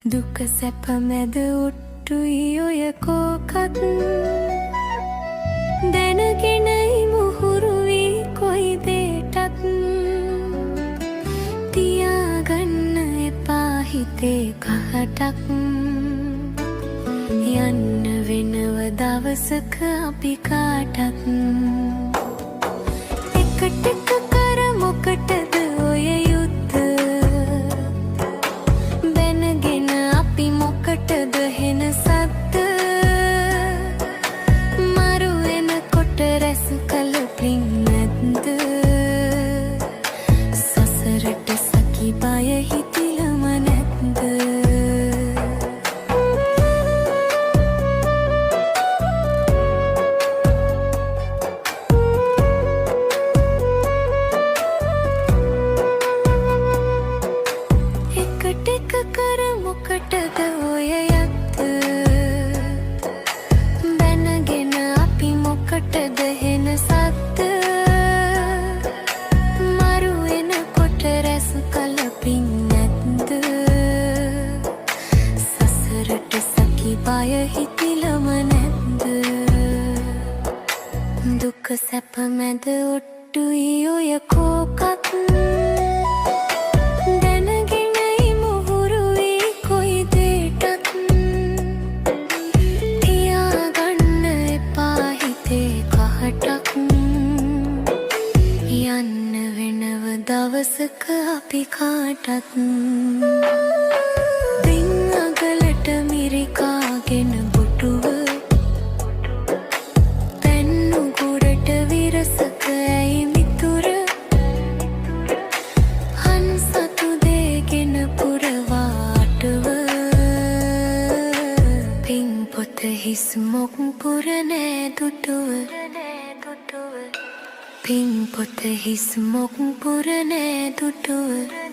දුක සැප මැද ඔට්ටුයි ඔය කෝකත් දැනගෙනයි මුහුරු වී කොයි දේටත් තියාගන්න එපා හිතේ කහටක් යන්න වෙනව දවසක අපි කාටත් එකට එක කර මොකටද ඔය යුද්ධ බැනගෙන අපි මොකටද හෙන සද්ද මරු වෙනකොට රැස් කළ පින් නැද්ද සසරට සකි බය හිතිලම නැද්ද කර මොකටද ඔය යත්ත බැනගෙන අපි මොකටද හෙන සද්ද මරු වෙනකොට රැස් කළ පින් නැද්ද සසරට සකි බය හිතිලම නැද්ද දුක සැප මැද ඔට්ටුයි ඔය කෝකත් යන්න වෙනව දවසක අපි කාටත් දින් අගලට මිරිකාගෙන බොටුව පැන්නු ගුඩට විරසක ඇයි මිතුර හන්සතු දේගෙන පුරවාටව පින් පොත හිස් මොක් පුරනෑ දුටුව පින් පොත හිස් මොක් පුරනෑ දුටුව